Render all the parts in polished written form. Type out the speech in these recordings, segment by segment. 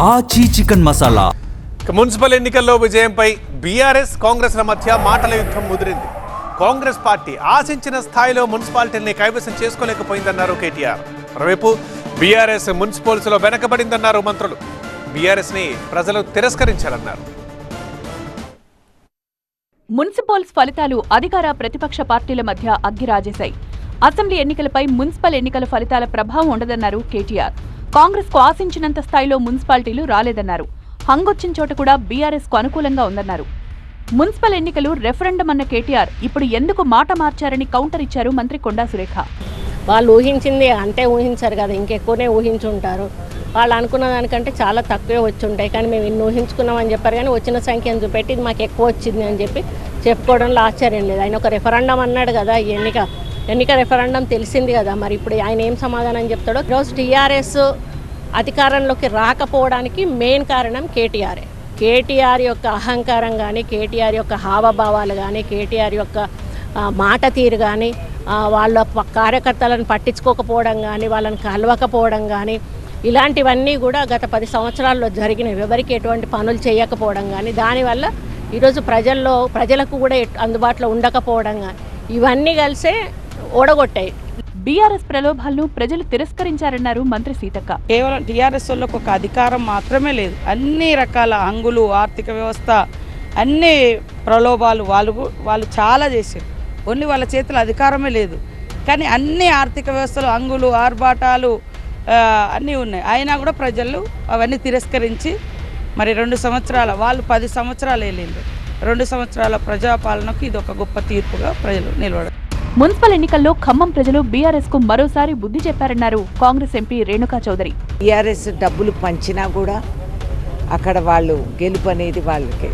ఆచి chicken masala. Municipal ఎన్నికల్లో విజయంపై BRS కాంగ్రెస్ల మధ్య మాటల యుద్ధం ముదిరింది. కాంగ్రెస్ పార్టీ ఆశించిన స్థాయిలో మున్సిపాలిటీని కైవసం చేసుకోలేకపోయిందన్నారు కేటీఆర్. మరోవైపు బీఆర్ఎస్ మున్సిపల్స్లో వెనకబడిందన్నారు మంత్రులు. బీఆర్ఎస్ ని ప్రజలు తిరస్కరించారన్నారు. మున్సిపల్స్ ఫలితాలు అధికార ప్రతిపక్ష పార్టీల మధ్య అగ్గిరాజేశాయి. అసెంబ్లీ ఎన్నికలపై మున్సిపల్ ఎన్నికల ఫలితాల ప్రభావం ఉండదన్నారు కేటీఆర్. కాంగ్రెస్ కు ఆశించినంత స్థాయిలో మున్సిపాలిటీలు రాలేదన్నారు. హంగొచ్చిన చోట కూడా బీఆర్ఎస్ కు అనుకూలంగా ఉందన్నారు. మున్సిపల్ ఎన్నికలు రెఫరెండం అన్న కేటీఆర్ ఇప్పుడు ఎందుకు మాట మార్చారని కౌంటర్ ఇచ్చారు మంత్రి కొండా సురేఖ. వాళ్ళు ఊహించింది అంతే ఊహించారు కదా, ఇంకెక్కువనే ఊహించుంటారు. వాళ్ళు అనుకున్న దానికంటే చాలా తక్కువే వచ్చి ఉంటాయి. కానీ మేము ఇన్ని ఊహించుకున్నామని చెప్పారు. కానీ వచ్చిన సంఖ్యను చూపెట్టి ఇది మాకు ఎక్కువ వచ్చింది అని చెప్పి చెప్పుకోవడంలో ఆశ్చర్యం లేదు. ఆయన ఒక రెఫరెండం అన్నాడు కదా, ఈ ఎన్నిక రెఫరెండం తెలిసింది కదా. మరి ఇప్పుడు ఆయన ఏం సమాధానం చెప్తాడో. ఈరోజు టీఆర్ఎస్ అధికారంలోకి రాకపోవడానికి మెయిన్ కారణం కేటీఆర్. కేటీఆర్ యొక్క అహంకారం కానీ, కేటీఆర్ యొక్క హావభావాలు కానీ, కేటీఆర్ యొక్క మాట తీరు కానీ, వాళ్ళ కార్యకర్తలను పట్టించుకోకపోవడం కానీ, వాళ్ళని కలవకపోవడం కానీ, ఇలాంటివన్నీ కూడా గత 10 సంవత్సరాల్లో జరిగినవి. ఎవరికి ఎటువంటి పనులు చేయకపోవడం కానీ, దానివల్ల ఈరోజు ప్రజలకు కూడా అందుబాటులో ఉండకపోవడం కానీ, ఇవన్నీ కలిసే ఓడగొట్టాయి. బీఆర్ఎస్ ప్రలోభాలను ప్రజలు తిరస్కరించారన్నారు మంత్రి సీతక్క. కేవలం టీఆర్ఎస్ వాళ్ళకు ఒక అధికారం మాత్రమే లేదు, అన్ని రకాల హంగులు, ఆర్థిక వ్యవస్థ, అన్ని ప్రలోభాలు వాళ్ళు చాలా చేశారు. ఓన్లీ వాళ్ళ చేతిలో అధికారమే లేదు. కానీ అన్ని ఆర్థిక వ్యవస్థలు, హంగులు, ఆర్భాటాలు అన్నీ ఉన్నాయి. అయినా కూడా ప్రజలు అవన్నీ తిరస్కరించి మరి 2 సంవత్సరాల వాళ్ళు 10 సంవత్సరాలు వెళ్ళింది. 2 సంవత్సరాల ప్రజాపాలనకు ఇది ఒక గొప్ప తీర్పుగా ప్రజలు నిలబడారు. మున్సిపల్ ఎన్నికల్లో ఖమ్మం ప్రజలు బీఆర్ఎస్ కు మరోసారి బుద్ధి చెప్పారన్నారు కాంగ్రెస్ ఎంపీ రేణుకా చౌదరి. బీఆర్ఎస్ డబ్బులు పంచినా కూడా అక్కడ వాళ్ళు గెలుపు అనేది వాళ్ళకి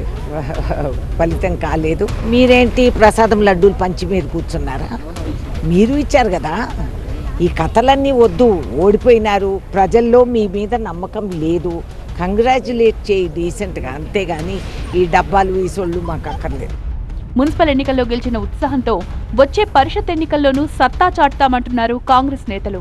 ఫలితం కాలేదు. మీరేంటి ప్రసాదం లడ్డూలు పంచి మీద కూర్చున్నారా? మీరు ఇచ్చారు కదా. ఈ కథలన్నీ వద్దు. ఓడిపోయినారు, ప్రజల్లో మీ మీద నమ్మకం లేదు. కంగ్రాచులేట్ చేయి డీసెంట్గా, అంతేగాని ఈ డబ్బాలు ఈ సొళ్ళు మాకు అక్కర్లేదు. మున్సిపల్ ఎన్నికల్లో గెలిచిన ఉత్సాహంతో వచ్చే పరిషత్ ఎన్నికల్లోనూ సత్తా చాటుతామంటున్నారు కాంగ్రెస్ నేతలు.